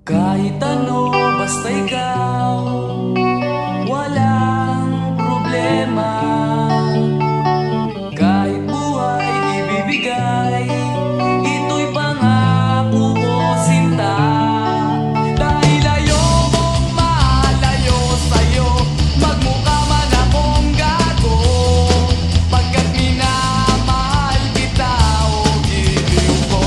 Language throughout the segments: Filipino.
Kahit ano, basta ikaw, walang problema. Kahit buhay ibibigay, ito'y pangako ko, sinta. Dahil ayokong malayo sa'yo, magmukha man akong gago, pagkat minamahal kita, o giliw ko.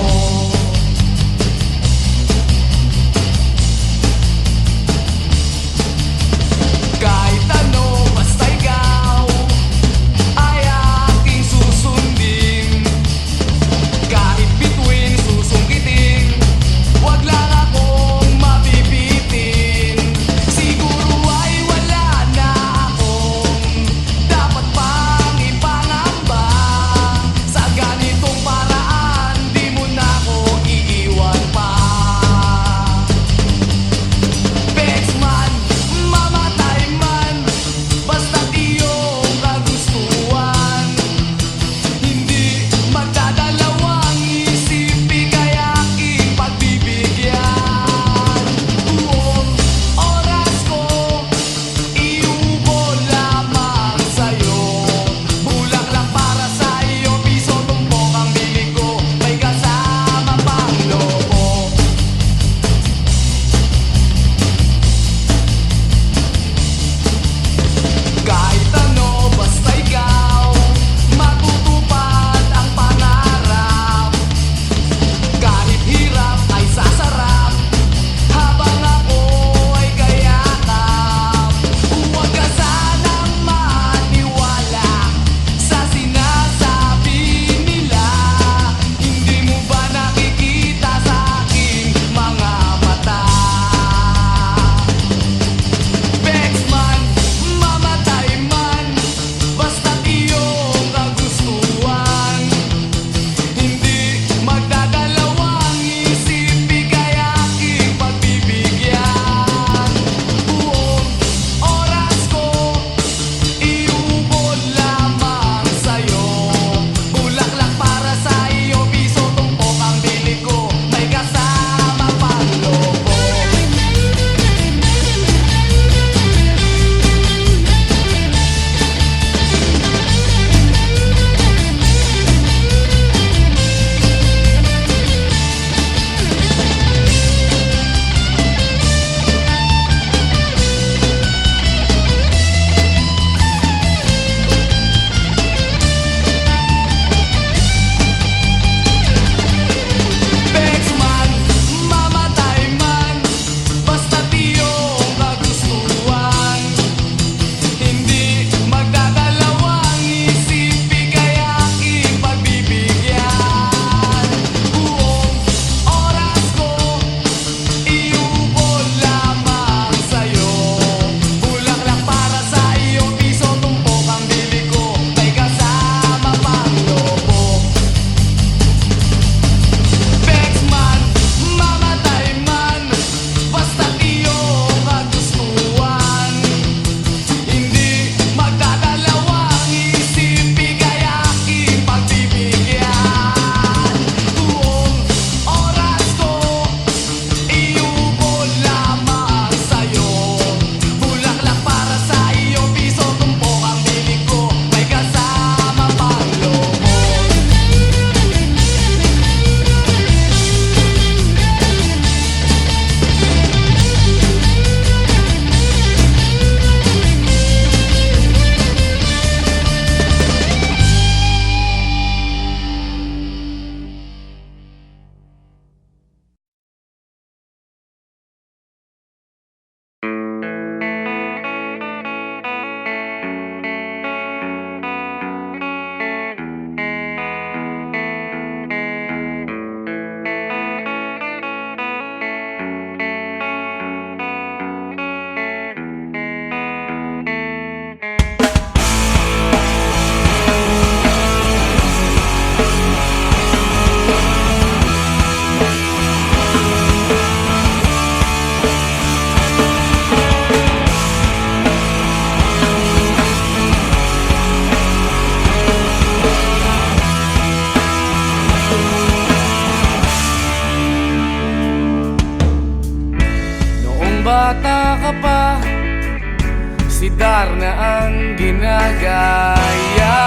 si Darna ang ginagaya.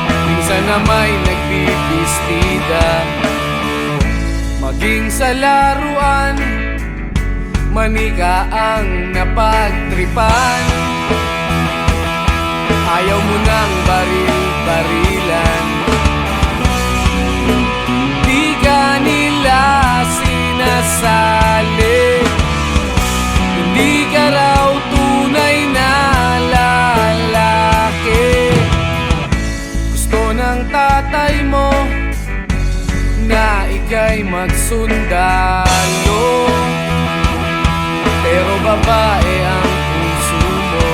Minsan na may nagbibistida, maging sa laruan, manika ang napagtripan. Ayaw mo nang baril-barilan, di ka nila sinasali. Hindi ka raw tunay na lalaki. Gusto ng tatay mo na ika'y magsundalo, pero babae ang puso mo.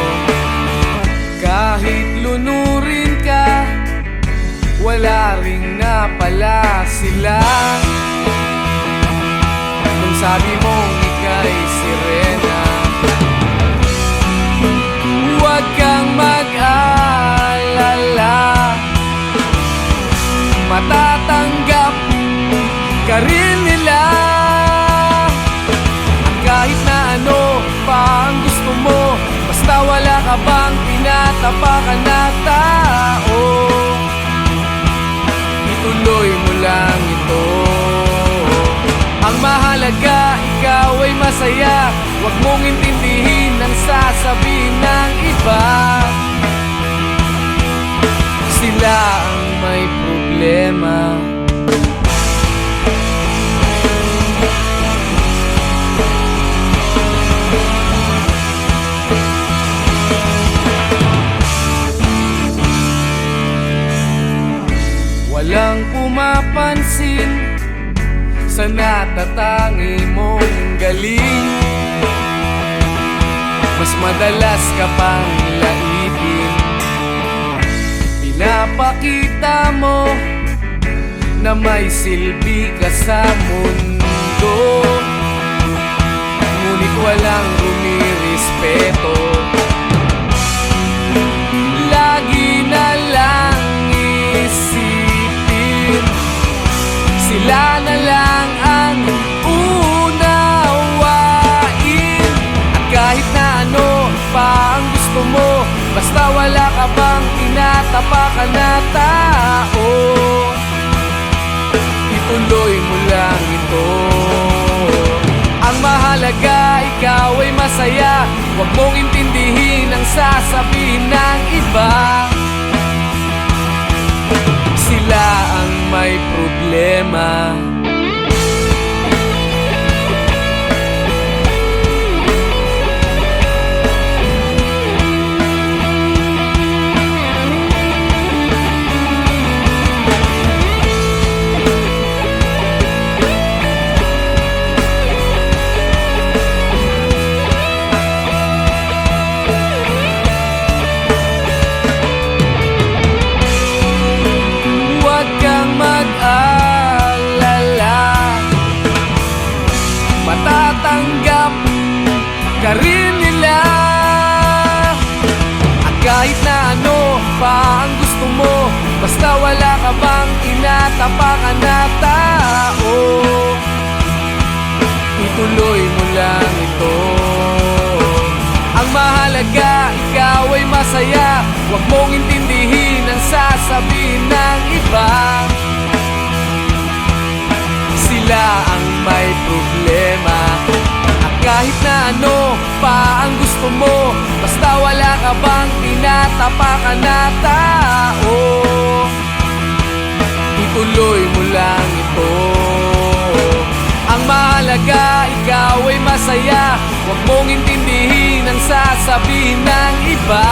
Kahit lunurin ka, wala ring napala sila. Nung sabi mong ika'y sirena, huwag kang mag-alala, matatanggap ka rin nila. At kahit na ano pa ang gusto mo, basta wala ka bang tinatapakan na tao, ituloy mo lang ito. Ang mahalaga, ikaw ay masaya. Huwag mong intindihin ang sasabihin ng iba. Sila ang may problema. Walang pumapansin sa natatangi mong galing. Mas madalas ka pang laipin, pinapakita mo na may silbi ka sa mundo, ngunit walang rumirespeto. Lagi na lang isipin, sila na lang ang unawain. At kahit na ano pa ang gusto mo, basta wala ka bang tinatapakan na tao, ituloy mo lang ito. Ang mahalaga, ikaw ay masaya. Huwag mong intindihin ang sasabihin ng iba. Sila ang may problema. Matatanggap ka rin nila. At kahit na ano pa ang gusto mo, basta wala ka bang tinatapakan na tao, ituloy mo lang ito. Ang mahalaga, ikaw ay masaya. Huwag mong intindihin ang sasabihin ng iba. Sila ang may problema. At kahit na ano pa ang gusto mo, basta wala ka bang tinatapakan na tao, ituloy mo lang ito. Ang mahalaga, ikaw ay masaya. Huwag mong intindihin ang sasabihin ng iba.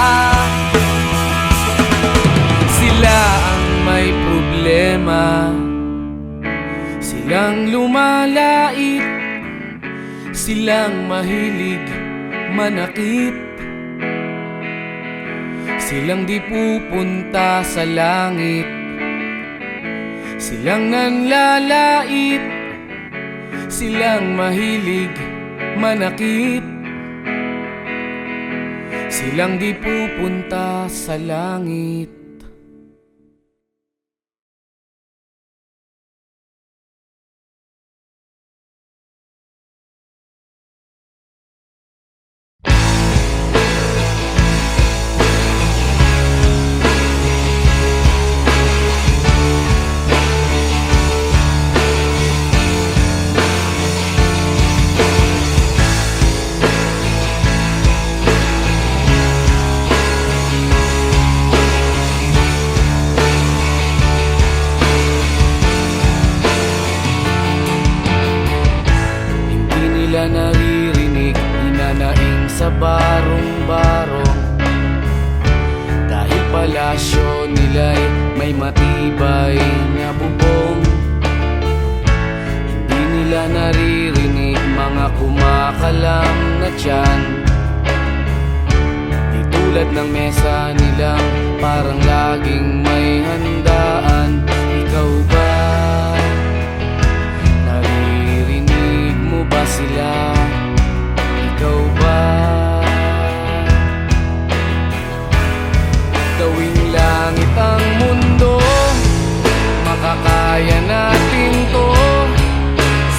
Sila ang may problema. Silang lumalait, silang mahilig manakit, silang di pupunta sa langit, silang nanlalait, silang mahilig manakit, silang di pupunta sa langit. sa barong-barong. Dahil palasyo nila'y may matibay na bubong, hindi nila naririnig mga kumakalam na tiyan. Di tulad ng mesa nilang parang laging may handaan. Ikaw ba? Naririnig mo ba sila? Ikaw ba? Gawing langit ang mundo, makakaya natin to.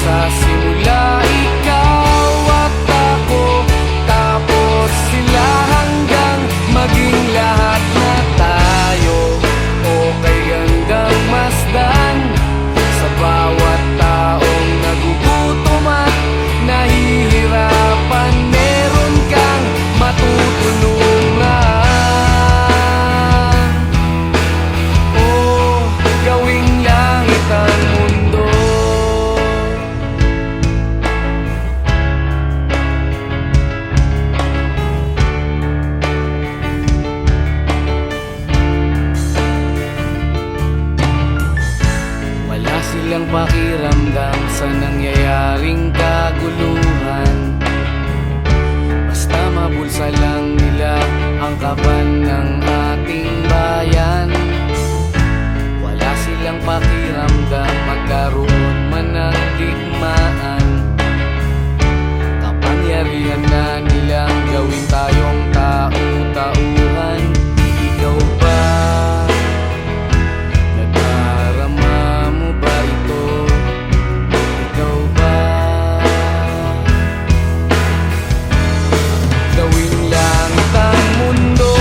Sa simula ikaw at ako, tapos sila hanggang maging lahat na tayo. Okay hanggang masdan sa bawat taong nagugutom at nahihirapan. Meron kang matutulungan. Oh, gawing langit ang mundo. Wala silang pakiramdam sa nangyayaring kaguluhan. Basta mabulsa lang nila ang kaban ng ating bayan. Wala silang pakiramdam magkaroon man ng digmaan. Kapangyarihan na nilang gawin tayong tau-tauhan. Ikaw ba? Nadarama mo ba ito? Ikaw ba? Gawing langit ang mundo,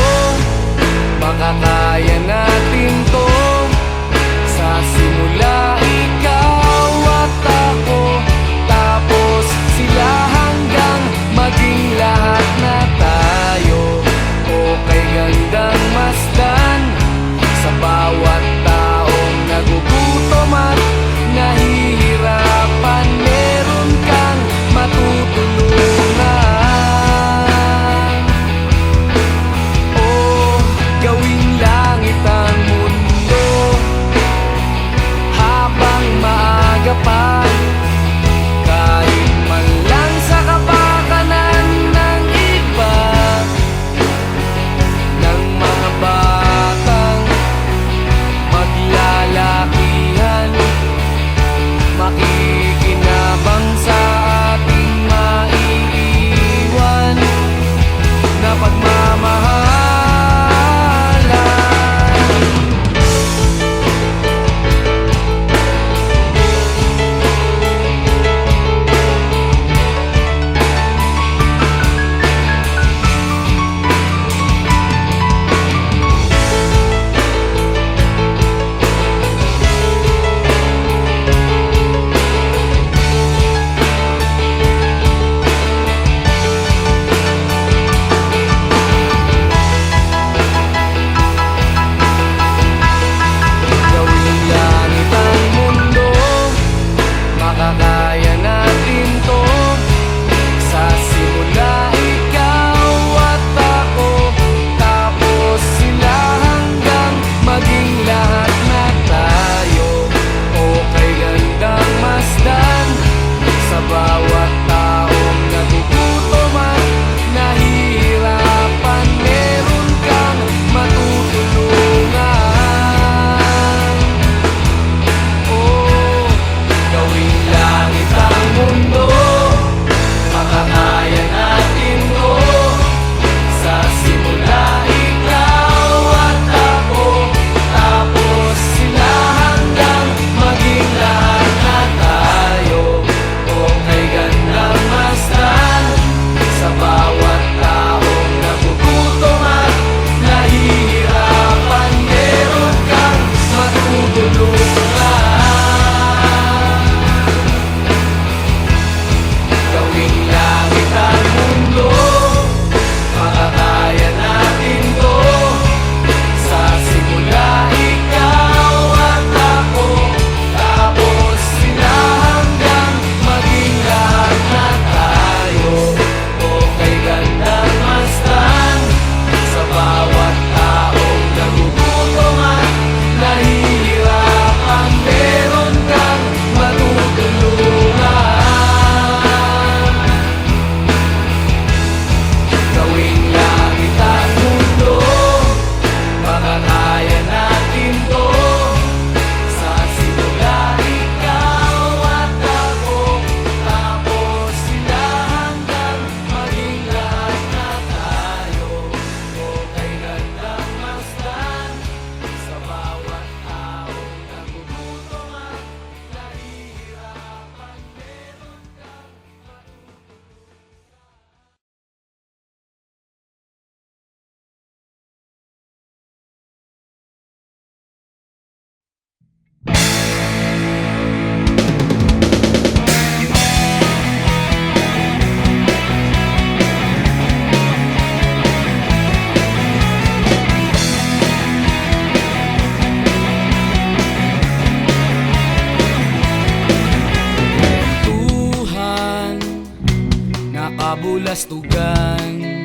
kabastugan,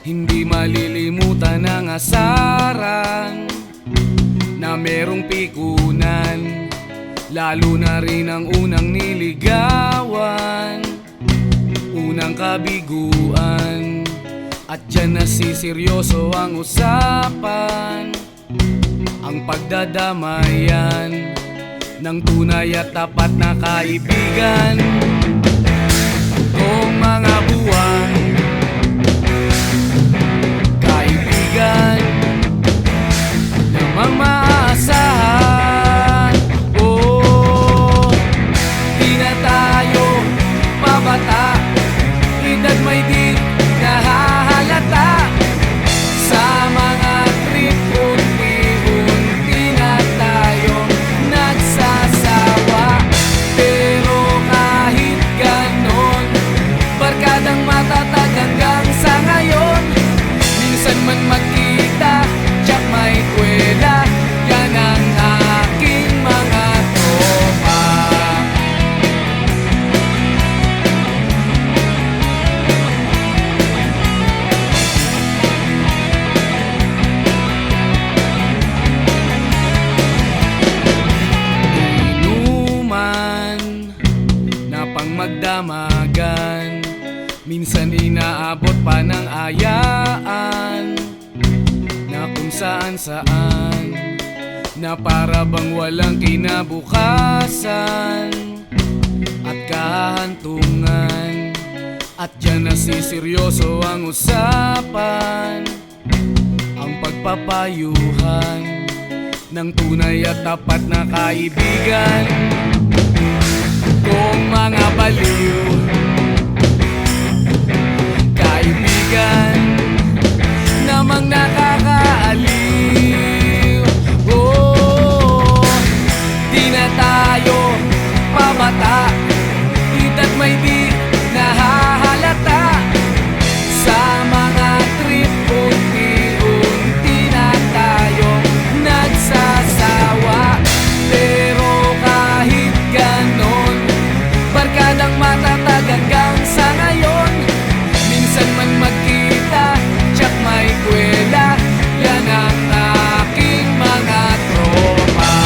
hindi malilimutan ang asaran na merong pikunan, lalo na rin ang unang niligawan, unang kabiguan. At dyan nasiseryoso ang usapan, ang pagdadamayan ng tunay at tapat na kaibigan. Kung mga buwan, kaibigan namang maaasahan. Oh, di na tayo pabata, edad may di nahahalata. Sa mga trip, unti-unti na tayo nagsasawa. Pero kahit ganon, barkadang matatag hanggang sa ngayon. Minsan man magkita, tsak may kwela, yan ang aking mga tropa. Inuman na pang magdamagan, minsan inaabot pa ng ayaan, na kung saan-saan, na para bang walang kinabukasan at kahantungan. At dyan nasiseryoso ang usapan, ang pagpapayuhan ng tunay at tapat na kaibigan. Kung mga baliw, kaibigan namang nakakaaliw. Oh, di na tayo pabata, edad may di nahahalata. Sa mga trip, unti-unti na tayo nagsasawa. Pero kahit ganon, barkadang matatag hanggang sa ngayon. Minsan man magkita, tsak may kwela, yan ang aking mga tropa.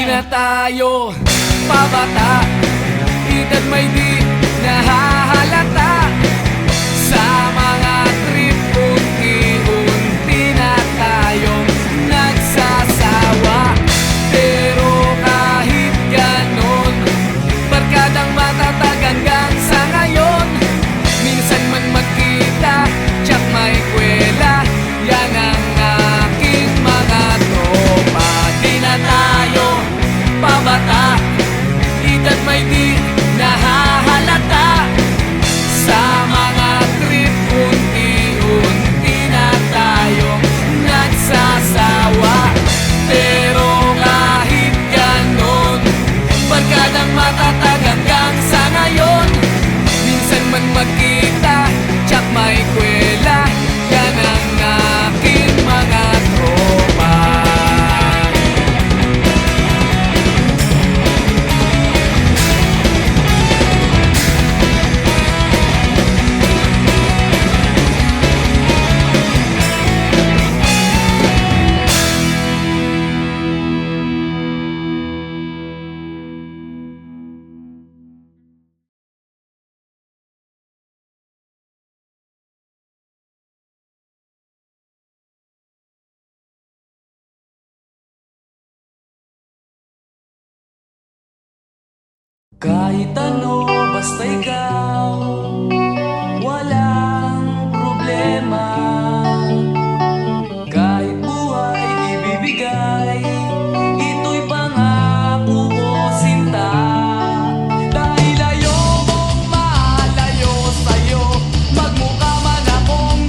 Na tayo pabata, edad may di nahahalata. Sa mga trip, unti-unti na tayong nagsasawa. Pero kahit ganon, barkadang matatag hanggang sa ngayon. Minsan man magkita, tsak may kwela, yan ang aking mga tropa. Di na tayo pabata, edad may di nahahalata. Sa mga trip, unti-unti na tayong nagsasawa. Pero kahit ganon, barkadang matatag hanggang sa ngayon. Minsan man magkita, tsak may kwela, yan ang aking mga tropa. Kahit ano, basta ikaw, walang problema. Kahit buhay ibibigay, ito'y pangako ko, sinta. Dahil ayokong malayo sa'yo, magmukha man akong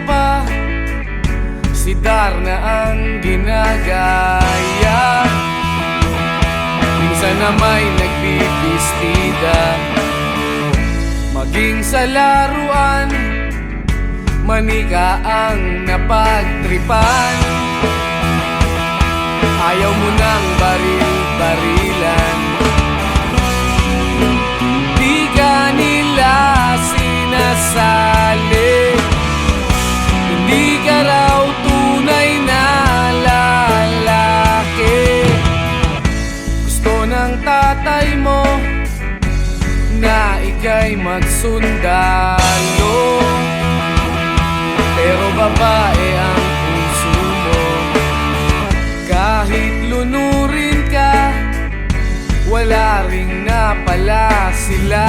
pa, si Darna ang ginagaya. Minsan na may nagbibistida, maging sa laruan, manika ang napagtripan. Ayaw mo nang baril-barilan, di ka nila sinasali. Hindi ka raw tunay na lalaki. Gusto ng tatay mo na ika'y magsundalo, pero babae ang puso mo. Kahit lunurin ka, wala ring napala sila.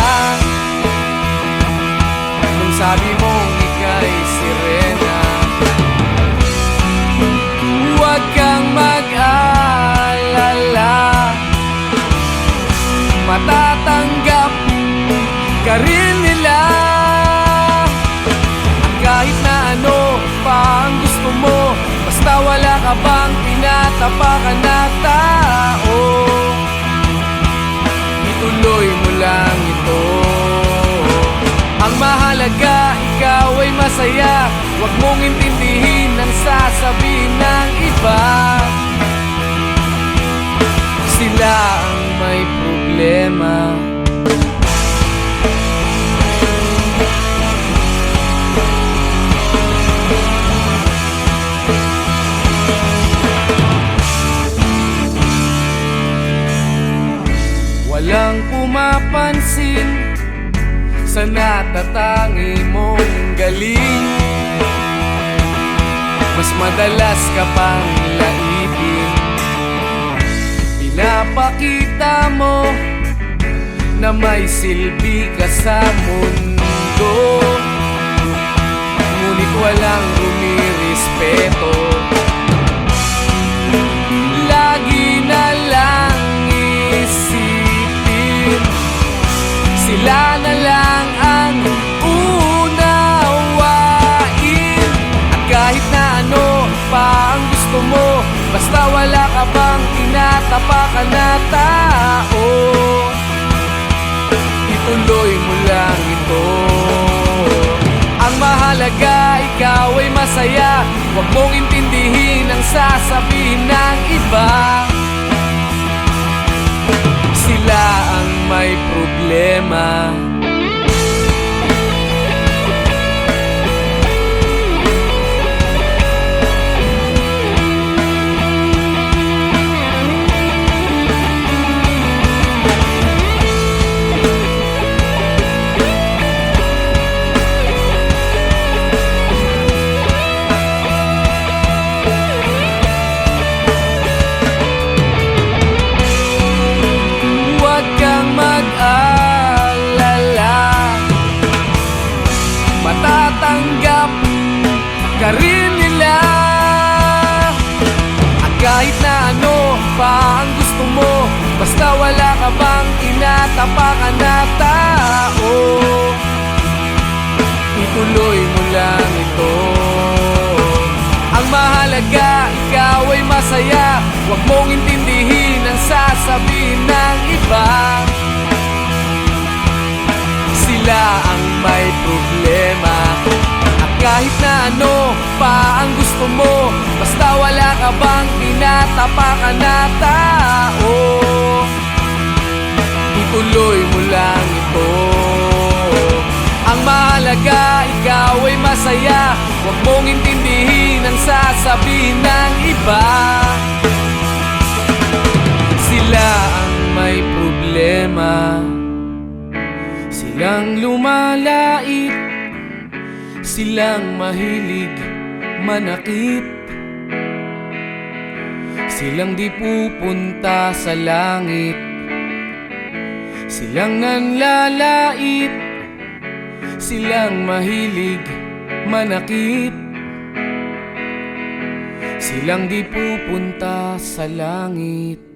Nung sabi mong ika'y sirena, huwag kang mag-alala, matatanggap ka rin nila. At kahit na ano pa ang gusto mo, basta wala ka bang tinatapakan na tao, ituloy mo lang ito. Ang mahalaga, ikaw ay masaya. Huwag mong intindihin ang sasabihin ng iba. Sila ang may problema. Walang pumapansin sa natatangi mong galing. Mas madalas ka pang laipin, pinapakita mo na may silbi ka sa mundo. Ngunit walang rumirespeto, lagi na lang isipin, sila na lang ang unawain. At kahit na ano pa ang gusto mo, basta wala ka bang tinatapakan na tao, ituloy mo lang ito. Ang mahalaga, ikaw ay masaya. Huwag mong intindihin ang sasabihin ng iba. Sila ang may problema. Matatanggap ka rin nila. At kahit na ano pa ang gusto mo, basta wala ka bang tinatapakan na tao, ituloy mo lang ito. Ang mahalaga, ikaw ay masaya. Huwag mong intindihin ang sasabihin ng iba. Sila ang may problema. At kahit na ano pa ang gusto mo, basta wala ka bang tinatapakan na tao, ituloy mo lang ito. Ang mahalaga, ikaw ay masaya. Huwag mong intindihin ang sasabihin ng iba. Sila ang may problema. Silang lumalait, silang mahilig manakit, silang di pupunta sa langit, silang nanlalait, silang mahilig manakit, silang di pupunta sa langit.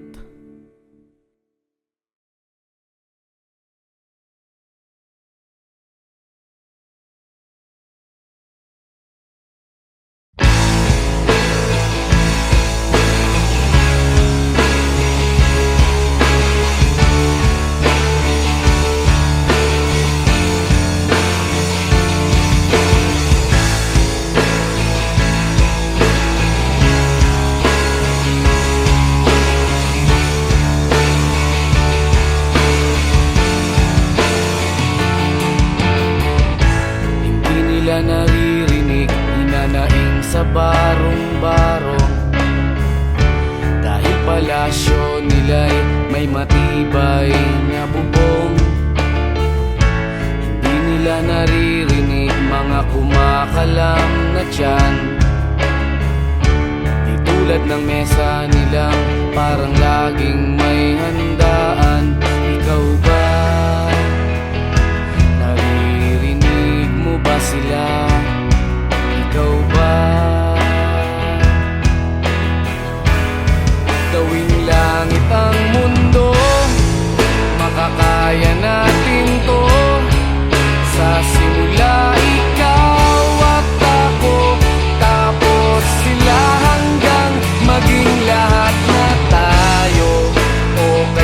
palasyo nila'y may matibay na bubong. Hindi nila naririnig mga kumakalam na tiyan. Di tulad ng mesa nilang parang laging may handaan. Ikaw ba? Naririnig mo ba sila? Ikaw ba? Gawing langit ang mundo, makakaya natin to. Sa simula ikaw at ako, tapos sila hanggang maging lahat na tayo. Okay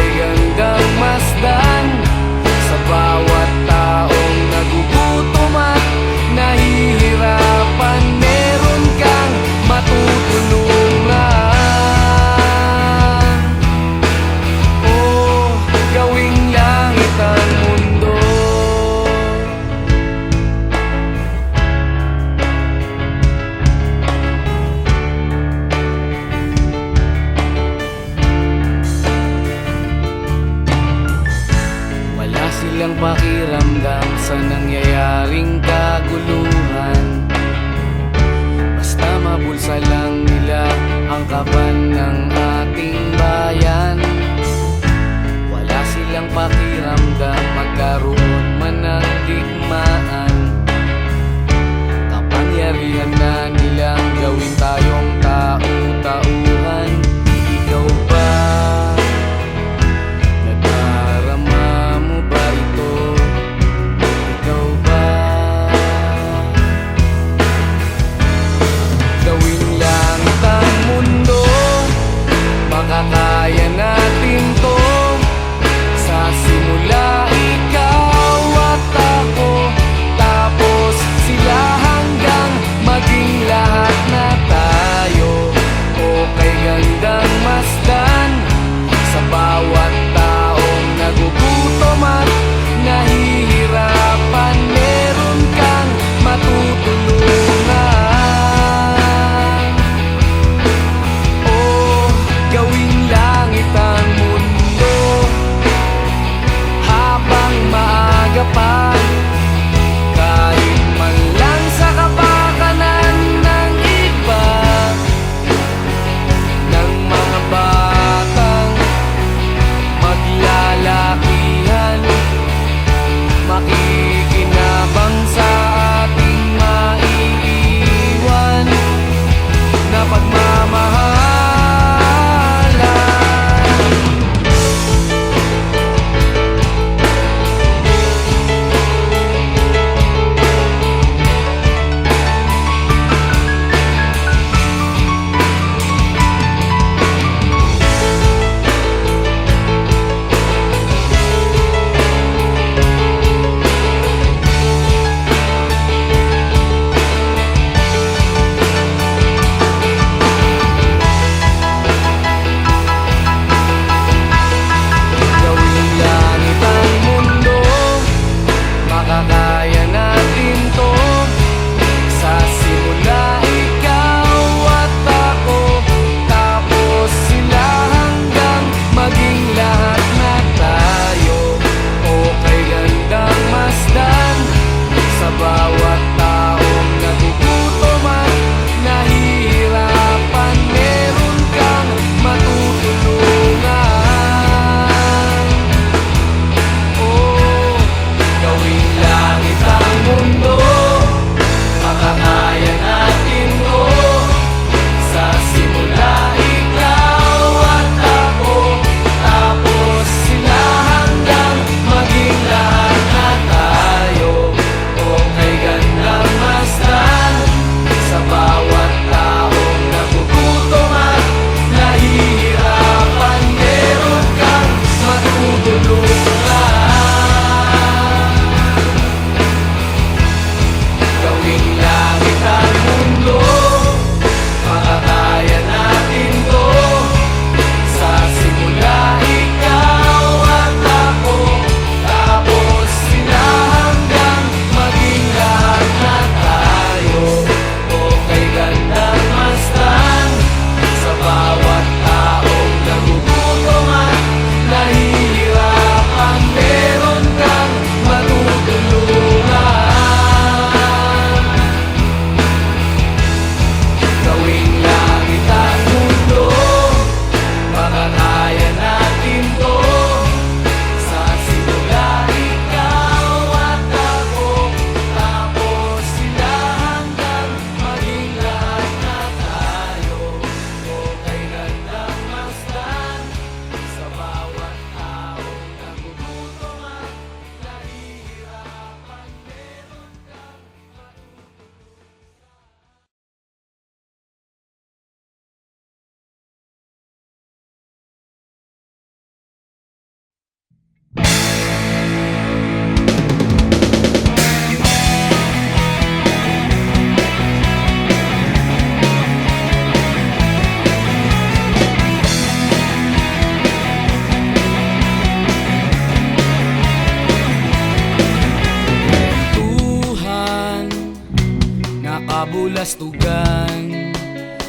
kabulastugan,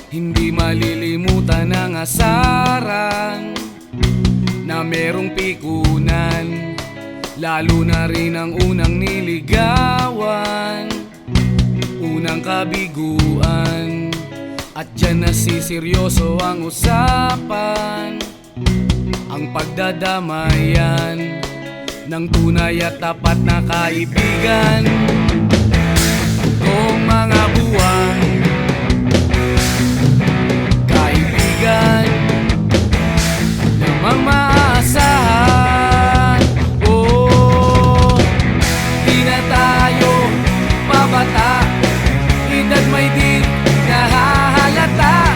hindi malilimutan ang asaran na merong pikunan, lalo na rin ang unang niligawan, unang kabiguan. At dyan nasiseryoso ang usapan, ang pagdadamayan ng tunay at tapat na kaibigan. Kung mga buwan, kaibigan namang maaasahan. Oh, di na tayo pabata, edad may di nahahalata.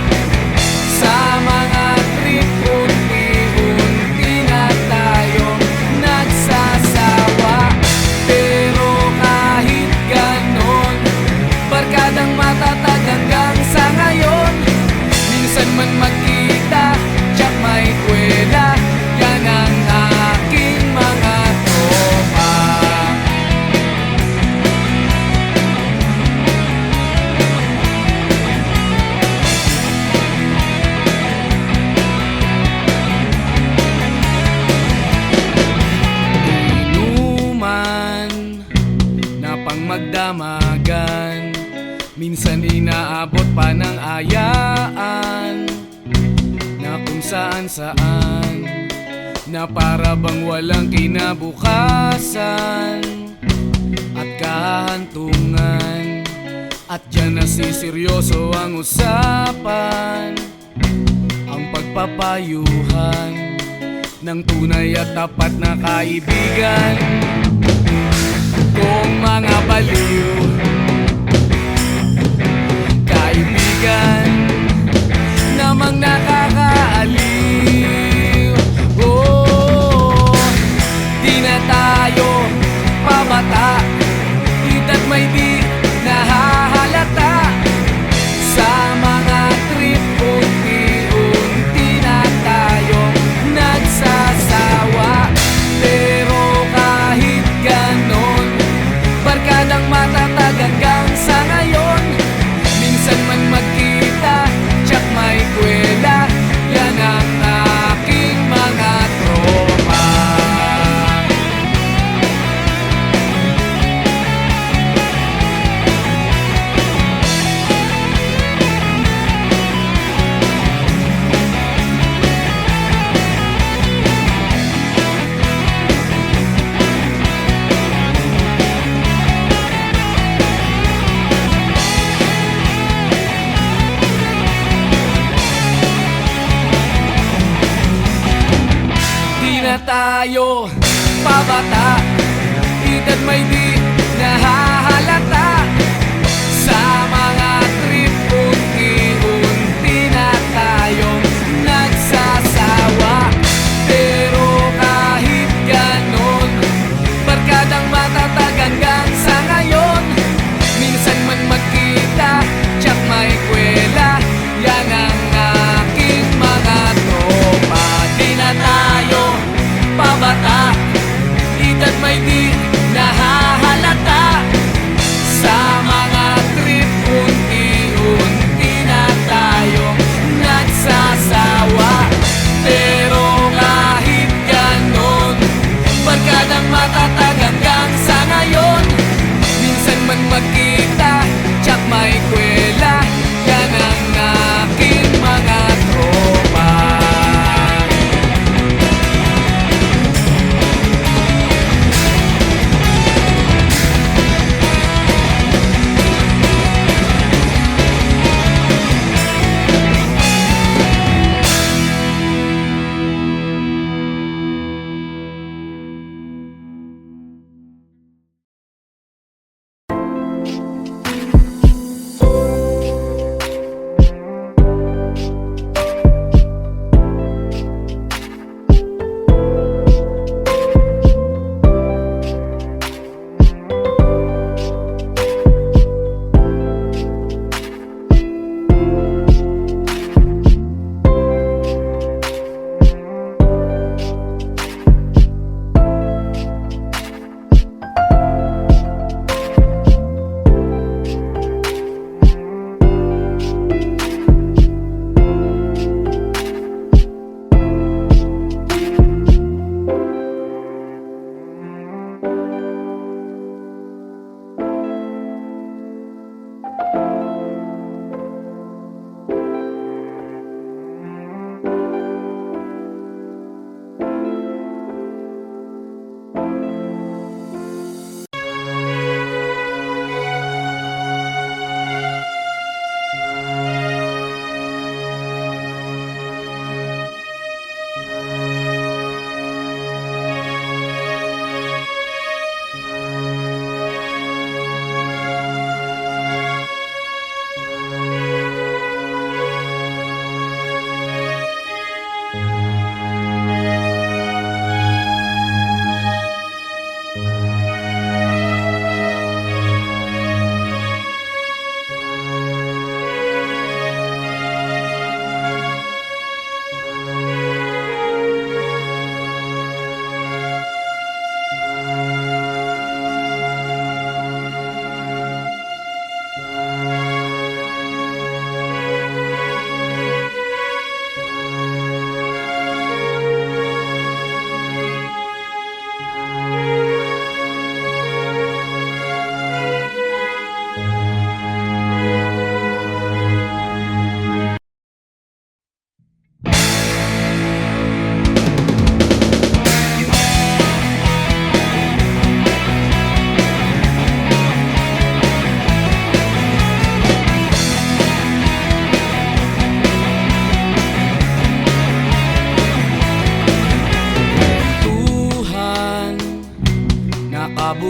Sa mga trip unti-unti na tayo nagsasawa. Pero kahit ganon, barkadang matatag hanggang sa ngayon. Minsan man magkita, tsak may kwela, yan ang aking mga tropa. Inuman na pang magdamagan, minsan inaabot pa ng ayaan, na kung saan-saan, na para bang walang kinabukasan at kahantungan. At dyan nasiseryoso ang usapan, ang pagpapayuhan ng tunay at tapat na kaibigan. Kung mga baliw, kaibigan namang nakakaaliw. Oh, di na tayo pabata, edad may di nahahalata. Sa mga trip unti-unti na tayo nagsasawa. Pero kahit ganon, barkadang matatag hanggang sa ngayon. Minsan man magkita, tsak may kwela, yan ang aking mga tropa. Di na tayo pabata, edad may di nahahalata. Sa mga trip unti-unti na tayong nagsasawa. Pero kahit ganon, barkadang matatag hanggang sa ngayon. Minsan man magkita, tsak may kwela, yan ang aking mga tropa. Di na tayo pabata, edad may di nahahalata. Sa mga trip unti-unti na tayo nagsasawa. Pero kahit ganon, barkadang matatag hanggang sa ngayon. Minsan man magkita, tsak may kwela, yan ang aking mga tropa.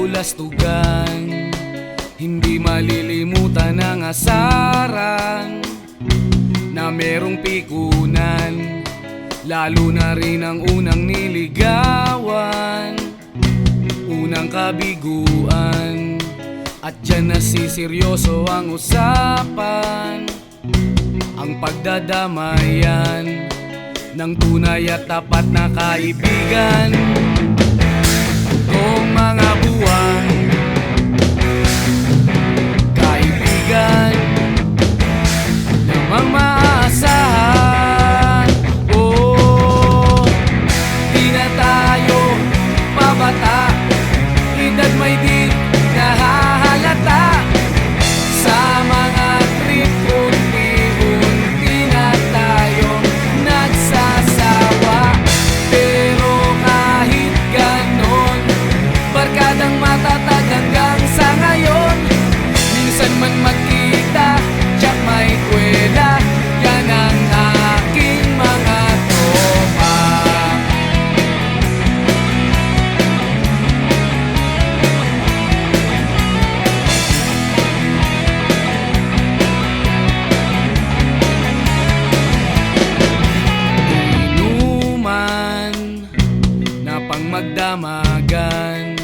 kabulastugan, hindi malilimutan ang asaran na merong pikunan, lalo na rin ang unang niligawan, unang kabiguan. At dyan nasiseryoso ang usapan, ang pagdadamayan ng tunay at tapat na kaibigan. Kung mga buwan, kaibigan namang maaasahan. Oh, di na tayo pabata, edad may di nahahalata. Sa mga trip, unti-unti na tayong nagsasawa. Pero kahit ganon, barkadang matatag hanggang sa ngayon. Minsan man magkita, tsak may kwela, yan ang aking mga tropa. Inuman na pang magdamagan,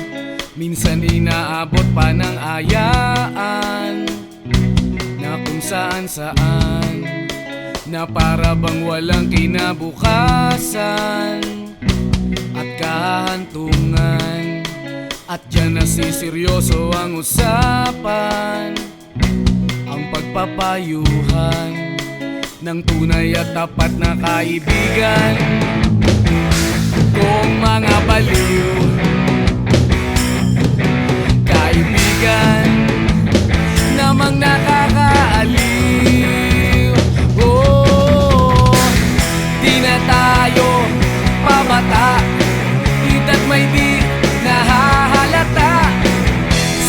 minsan inaabot pa ng ayaan, na kung saan-saan, na para bang walang kinabukasan at kahantungan. At dyan nasiseryoso ang usapan, ang pagpapayuhan ng tunay at tapat na kaibigan. Kung mga baliw, kaibigan namang nakakaaliw. Oh, di na tayo pabata, edad may di nahahalata.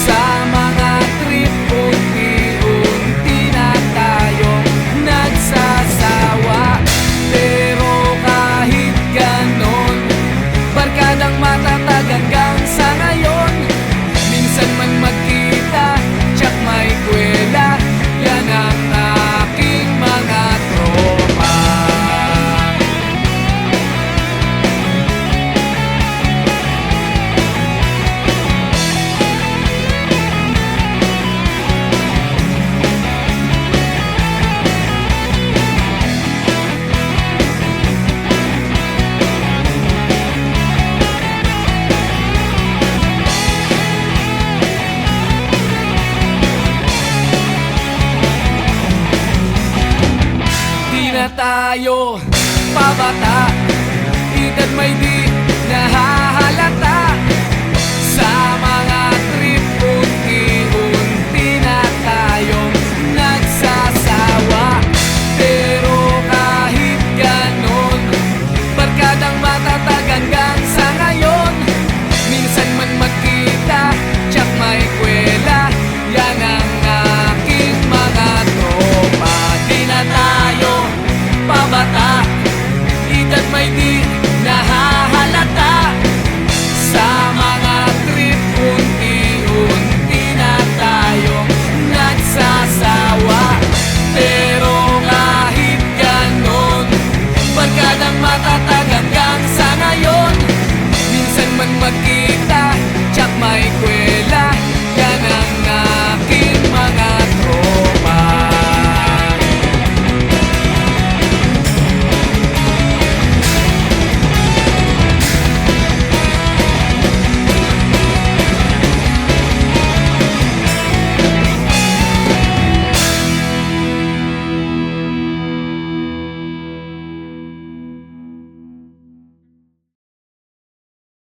Sa mga trip, unti-unti na tayong nagsasawa. Pero kahit ganon, barkadang matatag hanggang sa ngayon. Minsan man magkita, tsak may kwela, yan ang aking mga tropa. Di na tayo pabata,